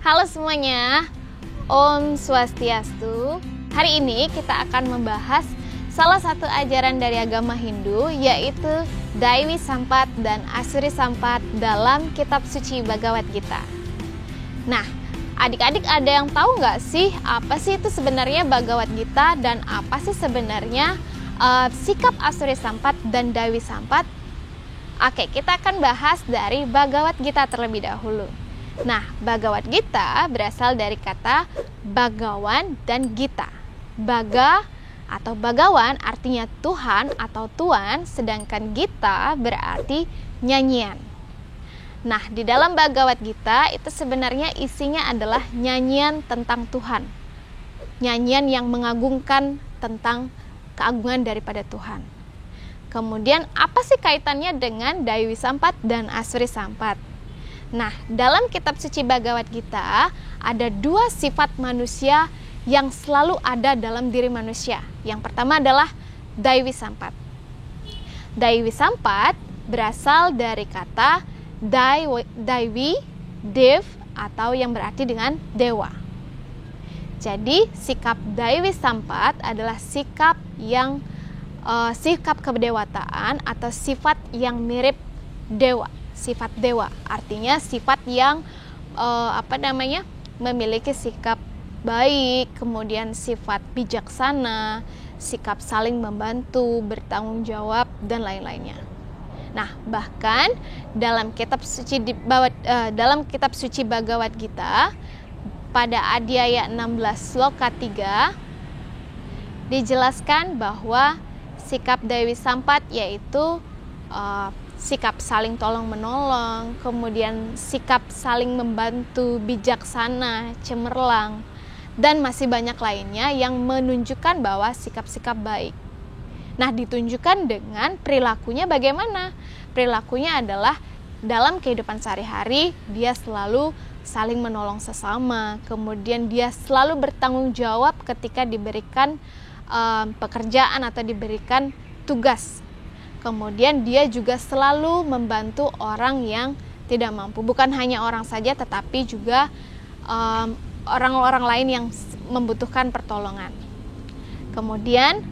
Halo semuanya, Om Swastiastu. Hari ini kita akan membahas salah satu ajaran dari agama Hindu, yaitu Daiwi Sampat dan Asuri Sampat dalam kitab suci Bhagavad Gita. Nah, adik-adik ada yang tahu nggak sih apa sih itu sebenarnya Bhagavad Gita dan apa sih sebenarnya sikap Asuri Sampat dan Daiwi Sampat? Oke, kita akan bahas dari Bhagavad Gita terlebih dahulu. Nah, Bhagavad Gita berasal dari kata Bhagawan dan Gita. Baga atau Bhagawan artinya Tuhan atau Tuan, sedangkan Gita berarti nyanyian. Nah, di dalam Bhagavad Gita itu sebenarnya isinya adalah nyanyian tentang Tuhan. Nyanyian yang mengagungkan tentang keagungan daripada Tuhan. Kemudian apa sih kaitannya dengan Daiwi Sampat dan Asuri Sampat? Nah, dalam kitab suci Bhagavad Gita ada dua sifat manusia yang selalu ada dalam diri manusia. Yang pertama adalah Daiwi Sampat. Daiwi Sampat berasal dari kata Daiwi, Dev, atau yang berarti dengan dewa. Jadi, sikap Daiwi Sampat adalah sikap yang sikap kedewataan atau sifat yang mirip dewa. Sifat dewa artinya sifat yang memiliki sikap baik, kemudian sifat bijaksana, sikap saling membantu, bertanggung jawab, dan lain-lainnya. Nah, bahkan dalam kitab suci Bhagavad Gita pada Adhyaya 16 sloka 3 dijelaskan bahwa sikap Daiwi Sampat yaitu sikap saling tolong-menolong, kemudian sikap saling membantu, bijaksana, cemerlang, dan masih banyak lainnya yang menunjukkan bahwa sikap-sikap baik. Nah, ditunjukkan dengan perilakunya bagaimana? Perilakunya adalah dalam kehidupan sehari-hari, dia selalu saling menolong sesama, kemudian dia selalu bertanggung jawab ketika diberikan pekerjaan atau diberikan tugas. Kemudian dia juga selalu membantu orang yang tidak mampu. Bukan hanya orang saja, tetapi juga orang-orang lain yang membutuhkan pertolongan. Kemudian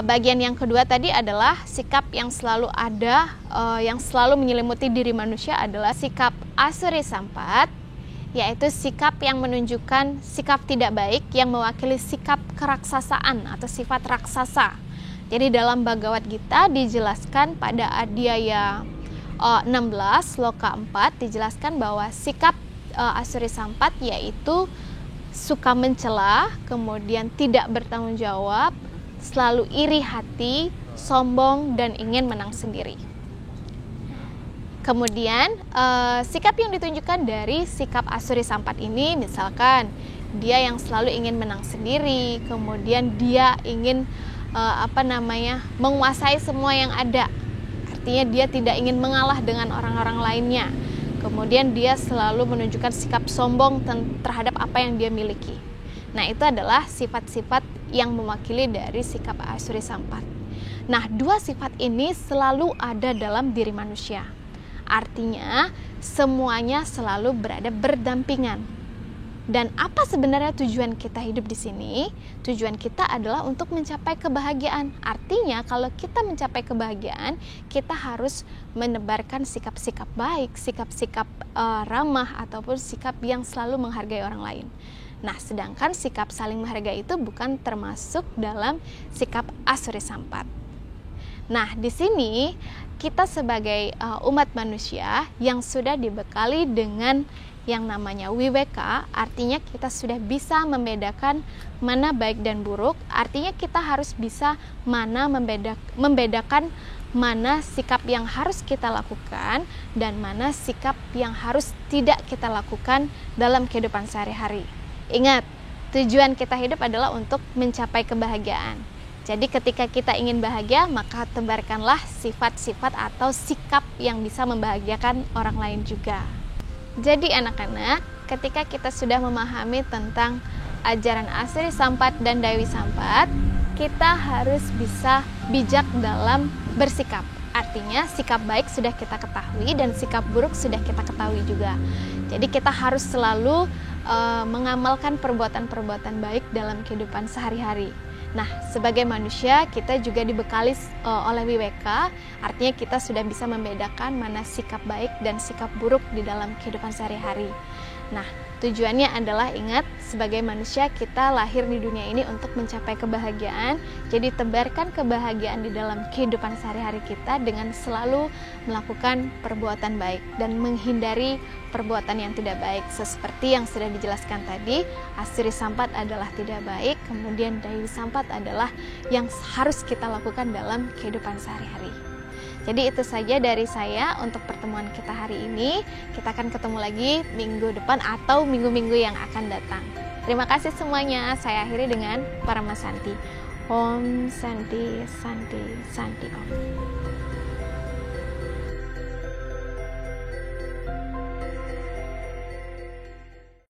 bagian yang kedua tadi adalah sikap yang selalu ada, yang selalu menyelimuti diri manusia adalah sikap Asuri Sampat, yaitu sikap yang menunjukkan sikap tidak baik yang mewakili sikap keraksasaan atau sifat raksasa. Jadi dalam Bhagavad Gita dijelaskan pada Adhyaya 16 sloka 4 dijelaskan bahwa sikap Asuri Sampat yaitu suka mencela, kemudian tidak bertanggung jawab, selalu iri hati, sombong, dan ingin menang sendiri. Kemudian sikap yang ditunjukkan dari sikap Asuri Sampat ini misalkan dia yang selalu ingin menang sendiri, kemudian dia ingin menguasai semua yang ada. Artinya dia tidak ingin mengalah dengan orang-orang lainnya. Kemudian dia selalu menunjukkan sikap sombong terhadap apa yang dia miliki. Nah, itu adalah sifat-sifat yang mewakili dari sikap Asuri Sampat. Nah, dua sifat ini selalu ada dalam diri manusia. Artinya semuanya selalu berada berdampingan. Dan apa sebenarnya tujuan kita hidup di sini? Tujuan kita adalah untuk mencapai kebahagiaan. Artinya kalau kita mencapai kebahagiaan, kita harus menebarkan sikap-sikap baik, sikap-sikap ramah, ataupun sikap yang selalu menghargai orang lain. Nah, sedangkan sikap saling menghargai itu bukan termasuk dalam sikap Asuri Sampat. Nah, di sini kita sebagai umat manusia yang sudah dibekali dengan yang namanya wiweka, artinya kita sudah bisa membedakan mana baik dan buruk. Artinya kita harus bisa membedakan mana sikap yang harus kita lakukan dan mana sikap yang harus tidak kita lakukan dalam kehidupan sehari-hari. Ingat, tujuan kita hidup adalah untuk mencapai kebahagiaan. Jadi ketika kita ingin bahagia, maka tebarkanlah sifat-sifat atau sikap yang bisa membahagiakan orang lain juga. Jadi anak-anak, ketika kita sudah memahami tentang ajaran Asuri Sampat dan Daiwi Sampat, kita harus bisa bijak dalam bersikap. Artinya sikap baik sudah kita ketahui dan sikap buruk sudah kita ketahui juga. Jadi kita harus selalu mengamalkan perbuatan-perbuatan baik dalam kehidupan sehari-hari. Nah, sebagai manusia kita juga dibekali oleh WWK, artinya kita sudah bisa membedakan mana sikap baik dan sikap buruk di dalam kehidupan sehari-hari. Nah, tujuannya adalah ingat, sebagai manusia kita lahir di dunia ini untuk mencapai kebahagiaan. Jadi tebarkan kebahagiaan di dalam kehidupan sehari-hari kita dengan selalu melakukan perbuatan baik dan menghindari perbuatan yang tidak baik. Seperti yang sudah dijelaskan tadi, Asri Sampat adalah tidak baik, kemudian Dewi Sampat adalah yang harus kita lakukan dalam kehidupan sehari-hari. Jadi itu saja dari saya untuk pertemuan kita hari ini. Kita akan ketemu lagi minggu depan atau minggu-minggu yang akan datang. Terima kasih semuanya. Saya akhiri dengan Paramasanti. Om Santi Santi Santi Om.